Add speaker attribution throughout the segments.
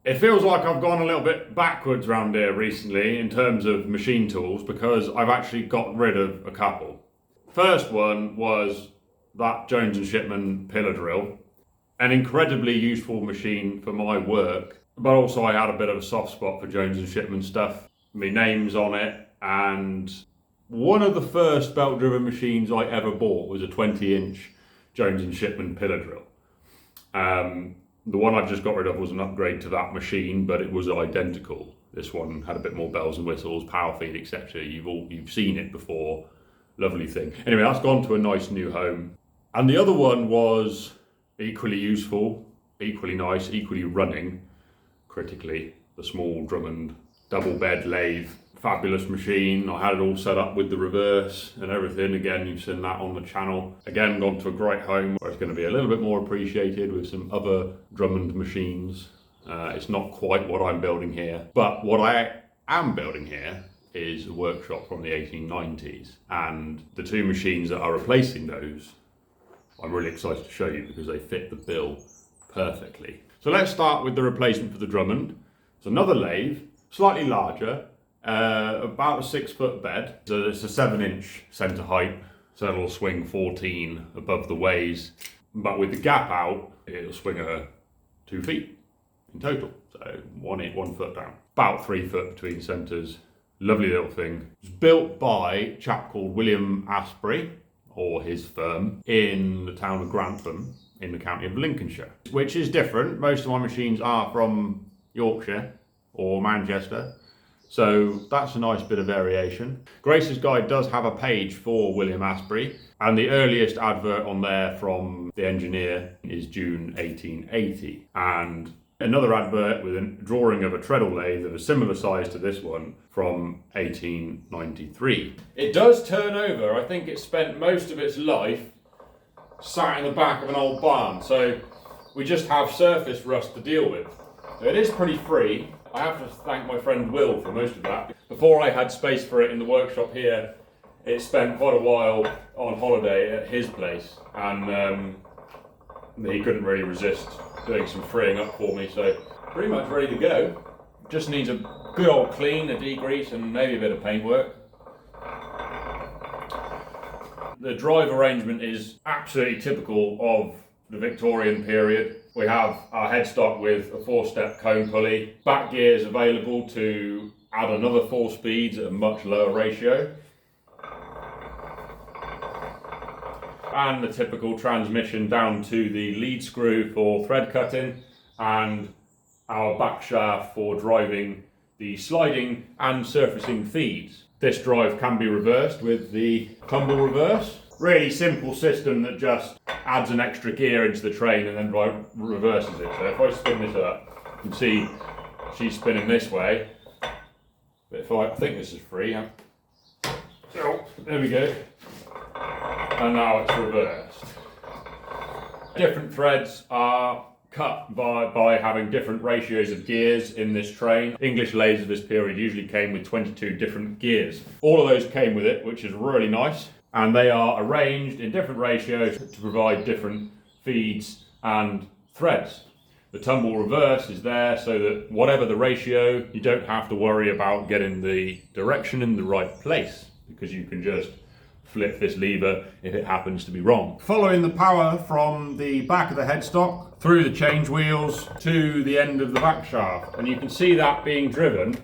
Speaker 1: It feels like I've gone a little bit backwards around here recently in terms of machine tools because I've actually got rid of a couple. First one was that Jones and Shipman pillar drill, an incredibly useful machine for my work, but also I had a bit of a soft spot for Jones and Shipman stuff. My name's on it, and one of the first belt driven machines I ever bought was a 20-inch Jones and Shipman pillar drill. The one I've just got rid of was an upgrade to that machine, but it was identical. This one had a bit more bells and whistles, power feed, etc. You've seen it before. Lovely thing. Anyway, that's gone to a nice new home. And the other one was equally useful, equally nice, equally running, critically. The small Drummond double bed lathe. Fabulous machine. I had it all set up with the reverse and everything. Again, you've seen that on the channel. Again, gone to a great home where it's going to be a little bit more appreciated with some other Drummond machines. It's not quite what I'm building here, but what I am building here is a workshop from the 1890s, and the two machines that are replacing those, I'm really excited to show you because they fit the bill perfectly. So let's start with the replacement for the Drummond. It's another lathe, slightly larger, about a 6-foot bed. So it's a 7-inch centre height, so it'll swing 14 above the ways, but with the gap out, it'll swing 2 feet in total. So 1 foot down, about 3 foot between centres. Lovely little thing. It was built by a chap called William Astbury, or his firm, in the town of Grantham in the county of Lincolnshire, which is different. Most of my machines are from Yorkshire or Manchester, so that's a nice bit of variation. Grace's Guide does have a page for William Astbury, and the earliest advert on there from the engineer is June 1880, and another advert with a drawing of a treadle lathe of a similar size to this one from 1893. It does turn over. I think it spent most of its life sat in the back of an old barn, so we just have surface rust to deal with. So it is pretty free. I have to thank my friend Will for most of that. Before I had space for it in the workshop here, it spent quite a while on holiday at his place, and he couldn't really resist doing some freeing up for me, so pretty much ready to go. Just needs a good old clean, a degrease, and maybe a bit of paint work. The drive arrangement is absolutely typical of the Victorian period. We have our headstock with a 4-step cone pulley, back gears available to add another 4 speeds at a much lower ratio, and the typical transmission down to the lead screw for thread cutting, and our back shaft for driving the sliding and surfacing feeds. This drive can be reversed with the tumble reverse. Really simple system that just adds an extra gear into the train and then reverses it. So if I spin this up, you can see she's spinning this way. But if I think this is free, so there we go. And now it's reversed. Different threads are cut by having different ratios of gears in this train. English lathes of this period usually came with 22 different gears. All of those came with it, which is really nice. And they are arranged in different ratios to provide different feeds and threads. The tumble reverse is there so that whatever the ratio, you don't have to worry about getting the direction in the right place, because you can just flip this lever if it happens to be wrong. Following the power from the back of the headstock through the change wheels to the end of the back shaft, and you can see that being driven,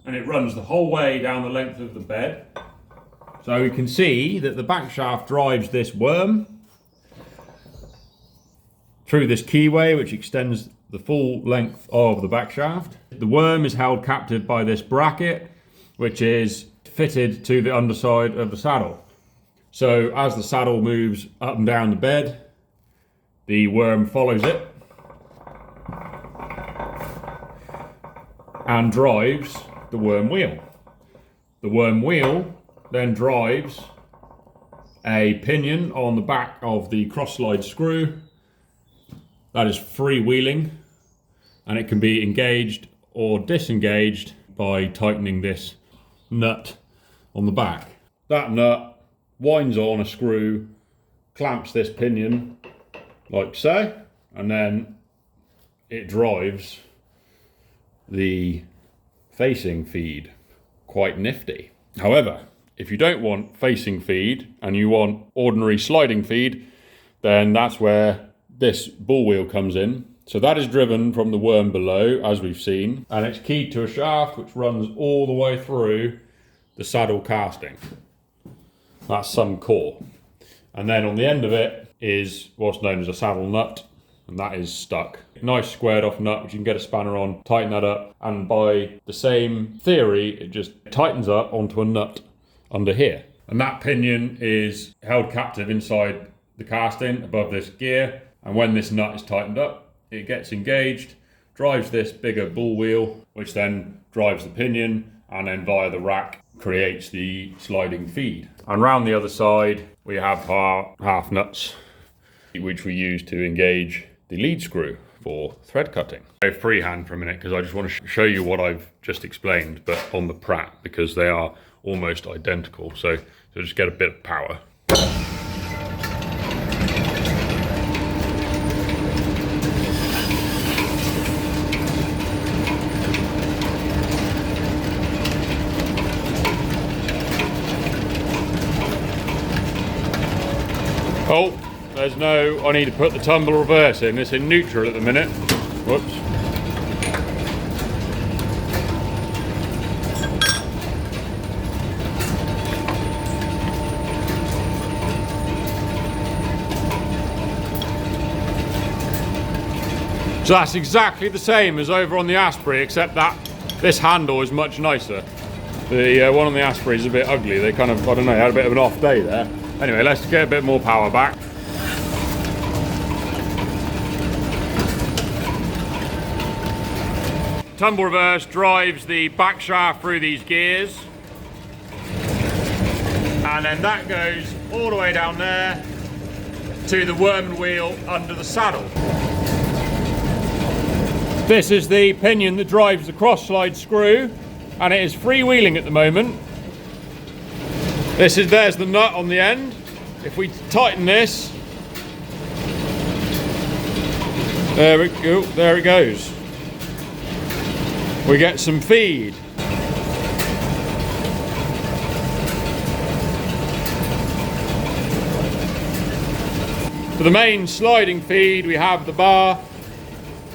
Speaker 1: and it runs the whole way down the length of the bed. So you can see that the back shaft drives this worm through this keyway, which extends the full length of the back shaft. The worm is held captive by this bracket, which is fitted to the underside of the saddle. So as the saddle moves up and down the bed, the worm follows it and drives the worm wheel. The worm wheel then drives a pinion on the back of the cross-slide screw that is freewheeling, and it can be engaged or disengaged by tightening this nut on the back. That nut winds on a screw, clamps this pinion like so, and then it drives the facing feed. Quite nifty. However, if you don't want facing feed and you want ordinary sliding feed, then that's where this ball wheel comes in. So that is driven from the worm below, as we've seen, and it's keyed to a shaft which runs all the way through the saddle casting. That's some core. And then on the end of it is what's known as a saddle nut, and that is stuck. Nice squared off nut which you can get a spanner on, tighten that up, and by the same theory it just tightens up onto a nut under here. And that pinion is held captive inside the casting above this gear, and when this nut is tightened up it gets engaged, drives this bigger ball wheel which then drives the pinion, and then via the rack creates the sliding feed. And round the other side we have our half nuts which we use to engage the lead screw for thread cutting. I freehand for a minute because I just want to show you what I've just explained, but on the Pratt, because they are almost identical. So just get a bit of power. Oh, there's no, I need to put the tumble reverse in. It's in neutral at the minute. Whoops. So that's exactly the same as over on the Astbury, except that this handle is much nicer. The one on the Astbury is a bit ugly. They kind of, I don't know, had a bit of an off day there. Anyway, let's get a bit more power back. Tumble reverse drives the back shaft through these gears, and then that goes all the way down there to the worm wheel under the saddle. This is the pinion that drives the cross slide screw, and it is freewheeling at the moment. There's the nut on the end. If we tighten this, there it goes. We get some feed. For the main sliding feed, we have the bar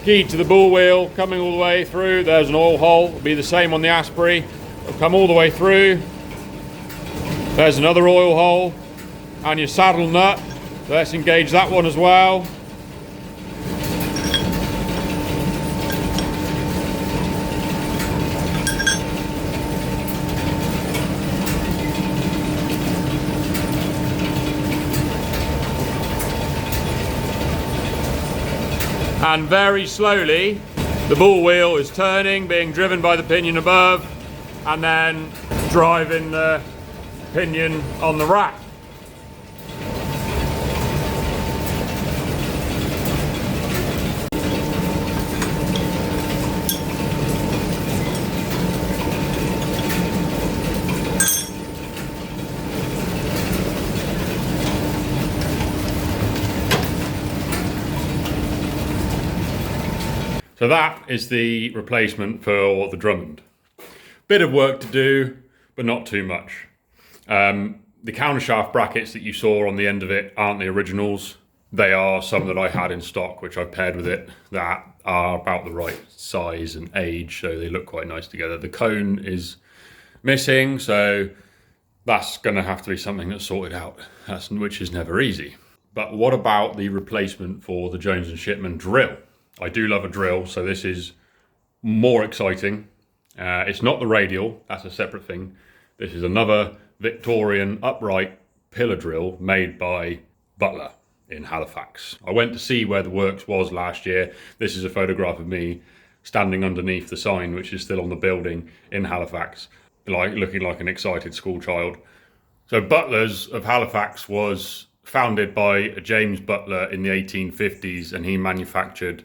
Speaker 1: keyed to the ball wheel coming all the way through. There's an oil hole. It'll be the same on the Astbury. It'll come all the way through. There's another oil hole and your saddle nut. Let's engage that one as well. And very slowly the ball wheel is turning, being driven by the pinion above, and then driving the pinion on the rack. So that is the replacement for the Drummond. Bit of work to do, but not too much. The countershaft brackets that you saw on the end of it aren't the originals. They are some that I had in stock, which I've paired with it, that are about the right size and age, so they look quite nice together. The cone is missing, so that's going to have to be something that's sorted out, which is never easy. But what about the replacement for the Jones & Shipman drill? I do love a drill, so this is more exciting. It's not the radial, that's a separate thing. This is another Victorian upright pillar drill made by Butler in Halifax. I went to see where the works was last year. This is a photograph of me standing underneath the sign, which is still on the building in Halifax, looking like an excited schoolchild. So Butler's of Halifax was founded by James Butler in the 1850s, and he manufactured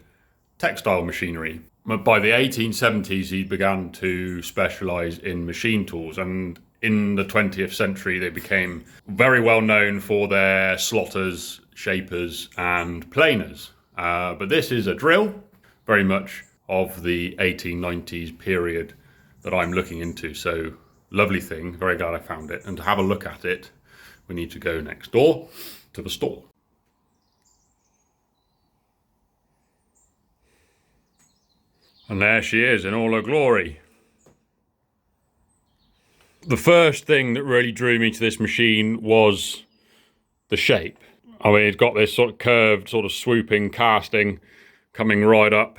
Speaker 1: textile machinery. But by the 1870s, he began to specialise in machine tools, and in the 20th century, they became very well known for their slotters, shapers, and planers. But this is a drill, very much of the 1890s period that I'm looking into. So lovely thing, very glad I found it. And to have a look at it, we need to go next door to the store. And there she is in all her glory. The first thing that really drew me to this machine was the shape. I mean, it's got this sort of curved, sort of swooping casting coming right up,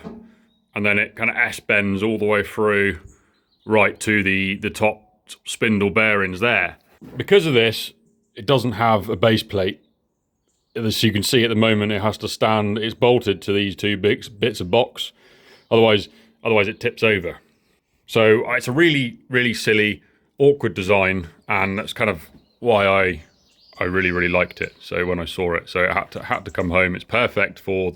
Speaker 1: and then it kind of S-bends all the way through right to the top spindle bearings there. Because of this, it doesn't have a base plate. As you can see at the moment, it has to stand, it's bolted to these two bits of box, otherwise it tips over. So it's a really, really silly, awkward design, and that's kind of why I really, really liked it. So when I saw it, so it had to come home. It's perfect for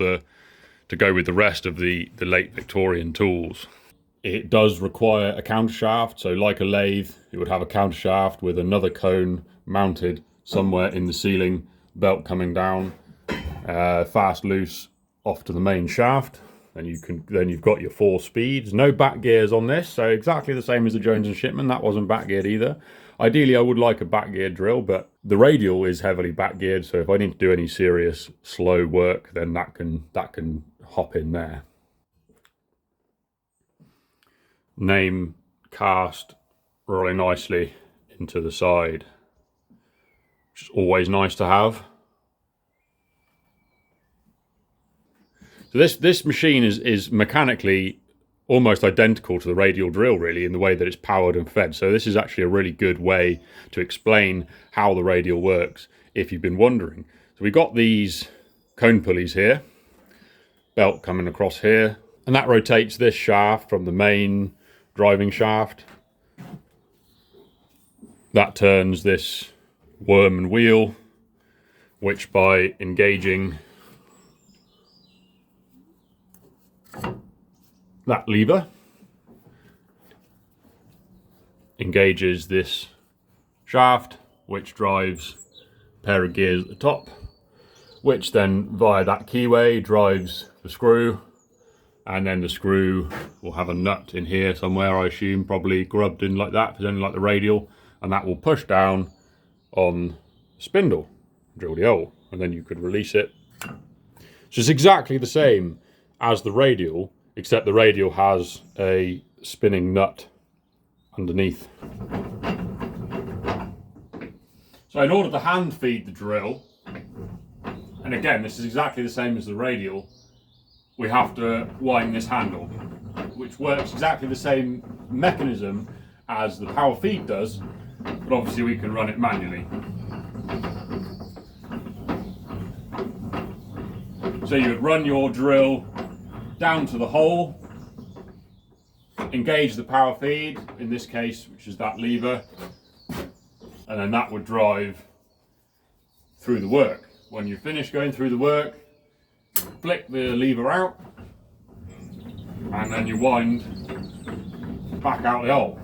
Speaker 1: to go with the rest of the late Victorian tools. It does require a countershaft, so like a lathe, it would have a countershaft with another cone mounted somewhere in the ceiling, belt coming down, fast loose off to the main shaft. And then you've got your 4 speeds. No back gears on this, so exactly the same as the Jones and Shipman. That wasn't back geared either. Ideally, I would like a back geared drill, but the radial is heavily back geared. So if I need to do any serious slow work, then that can hop in there. Name cast really nicely into the side, which is always nice to have. So this machine is mechanically almost identical to the radial drill, really, in the way that it's powered and fed. So this is actually a really good way to explain how the radial works, if you've been wondering. So we've got these cone pulleys here, belt coming across here, and that rotates this shaft from the main driving shaft. That turns this worm and wheel, which by engaging that lever engages this shaft, which drives a pair of gears at the top, which then via that keyway drives the screw, and then the screw will have a nut in here somewhere, I assume, probably grubbed in like that, if it's only like the radial, and that will push down on the spindle, drill the hole, and then you could release it. So it's exactly the same as the radial, except the radial has a spinning nut underneath. So in order to hand feed the drill, and again this is exactly the same as the radial, we have to wind this handle, which works exactly the same mechanism as the power feed does, but obviously we can run it manually. So you would run your drill down to the hole, engage the power feed, in this case, which is that lever, and then that would drive through the work. When you finish going through the work, flick the lever out, and then you wind back out the hole.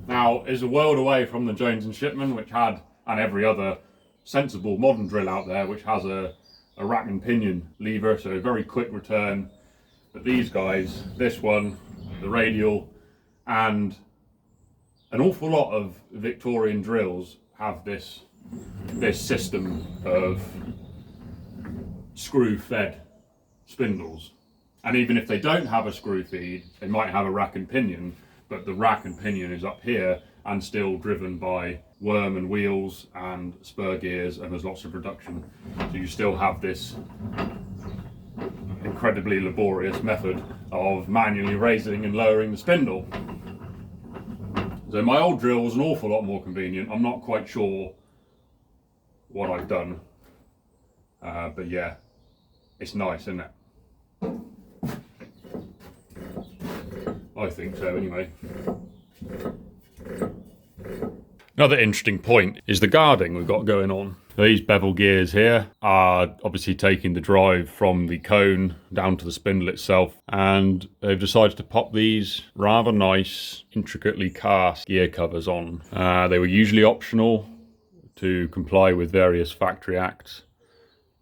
Speaker 1: Now, it's a world away from the Jones and Shipman, which had, and every other sensible modern drill out there, which has a rack and pinion lever, so a very quick return. But these guys, this one, the radial, and an awful lot of Victorian drills have this system of screw-fed spindles. And even if they don't have a screw feed, they might have a rack and pinion, but the rack and pinion is up here and still driven by worm and wheels and spur gears, and there's lots of reduction. So you still have this incredibly laborious method of manually raising and lowering the spindle. So my old drill was an awful lot more convenient. I'm not quite sure what I've done, but yeah, it's nice, isn't it? I think so anyway. Another interesting point is the guarding we've got going on. These bevel gears here are obviously taking the drive from the cone down to the spindle itself, and they've decided to pop these rather nice, intricately cast gear covers on. They were usually optional to comply with various factory acts,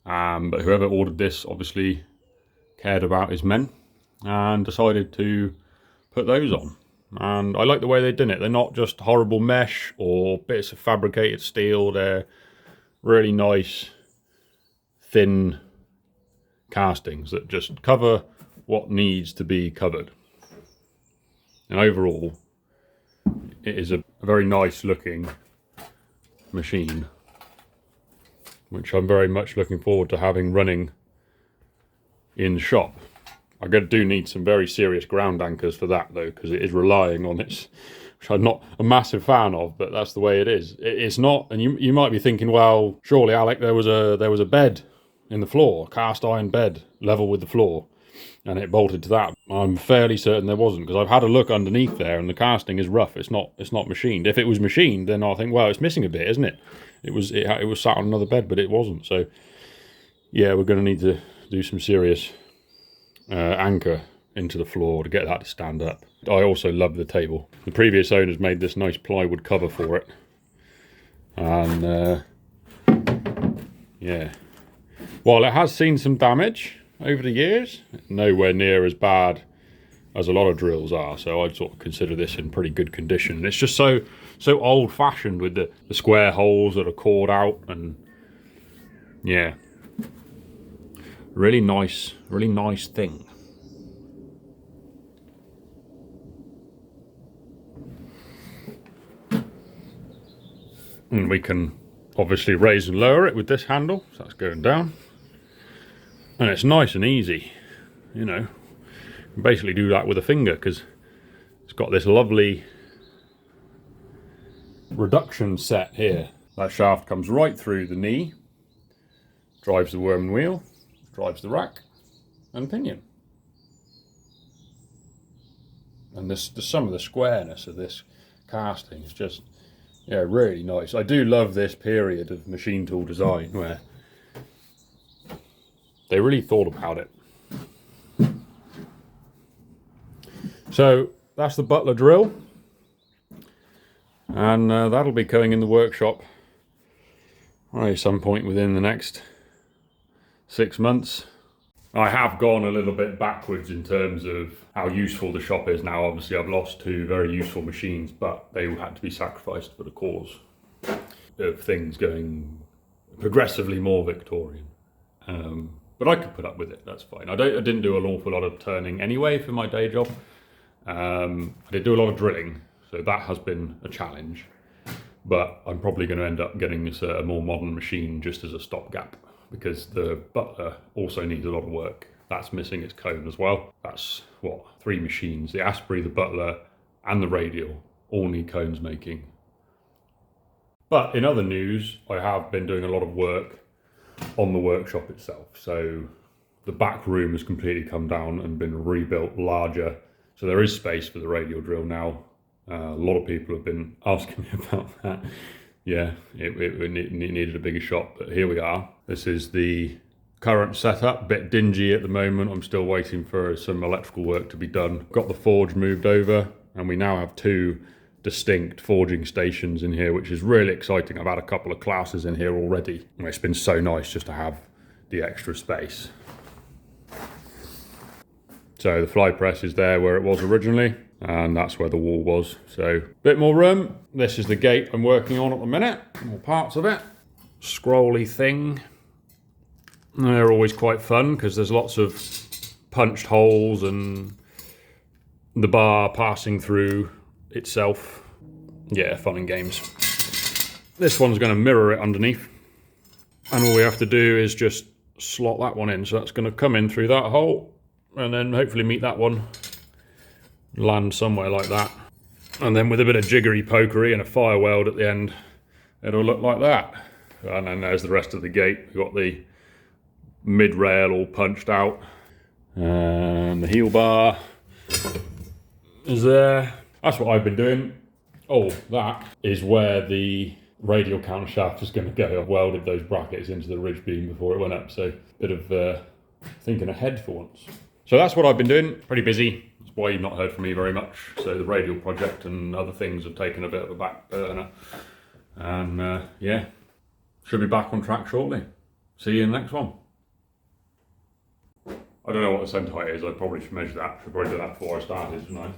Speaker 1: but whoever ordered this obviously cared about his men and decided to put those on. And I like the way they've done it. They're not just horrible mesh or bits of fabricated steel. They're really nice, thin castings that just cover what needs to be covered. And overall, it is a very nice looking machine, which I'm very much looking forward to having running in the shop. I do need some very serious ground anchors for that though, because it is relying on its, which I'm not a massive fan of, but that's the way it is. It's not, and you might be thinking, well, surely Alec, there was a bed in the floor, a cast iron bed level with the floor, and it bolted to that. I'm fairly certain there wasn't, because I've had a look underneath there, and the casting is rough. It's not machined. If it was machined, then I think, well, it's missing a bit, isn't it? It was sat on another bed, but it wasn't. So yeah, we're going to need to do some serious anchor into the floor to get that to stand up. I also love the table. The previous owners made this nice plywood cover for it, and yeah, while it has seen some damage over the years, nowhere near as bad as a lot of drills are, so I'd sort of consider this in pretty good condition. It's just so old-fashioned with the square holes that are cored out, and yeah, really nice thing. And we can obviously raise and lower it with this handle, so that's going down. And it's nice and easy, you know. You can basically do that with a finger, because it's got this lovely reduction set here. That shaft comes right through the knee, drives the worm and wheel, drives the rack and pinion. And some of the squareness of this casting is just, yeah, really nice. I do love this period of machine tool design where they really thought about it. So that's the Butler drill, and that'll be going in the workshop at some point within the next 6 months. I have gone a little bit backwards in terms of how useful the shop is now. Obviously I've lost 2 very useful machines, but they had to be sacrificed for the cause of things going progressively more Victorian. But I could put up with it, that's fine. I didn't do an awful lot of turning anyway for my day job. I did do a lot of drilling, so that has been a challenge. But I'm probably going to end up getting this a more modern machine just as a stopgap, because the Butler also needs a lot of work. That's missing its cone as well. That's, what, 3 machines. The Astbury, the Butler, and the Radial all need cones making. But in other news, I have been doing a lot of work on the workshop itself. So the back room has completely come down and been rebuilt larger. So there is space for the radial drill now. A lot of people have been asking me about that. Yeah, it needed a bigger shop, but here we are. This is the current setup, bit dingy at the moment. I'm still waiting for some electrical work to be done. Got the forge moved over, and we now have 2 distinct forging stations in here, which is really exciting. I've had a couple of classes in here already, and it's been so nice just to have the extra space. So the fly press is there where it was originally, and that's where the wall was. So a bit more room. This is the gate I'm working on at the minute, more parts of it. Scrolly thing. They're always quite fun because there's lots of punched holes and the bar passing through itself. Yeah, fun and games. This one's going to mirror it underneath, and all we have to do is just slot that one in. So that's going to come in through that hole and then hopefully meet that one, land somewhere like that, and then with a bit of jiggery pokery and a fire weld at the end, it'll look like that. And then there's the rest of the gate. We've got the mid rail all punched out, and the heel bar is there. That's what I've been doing. Oh, that is where the radial countershaft is going to go. I've welded those brackets into the ridge beam before it went up, so a bit of thinking ahead for once. So that's what I've been doing. Pretty busy. That's why you've not heard from me very much. So the radial project and other things have taken a bit of a back burner, and yeah, should be back on track shortly. See you in the next one. I don't know what the centre height is. I probably should measure that. Should probably do that before I started, shouldn't I?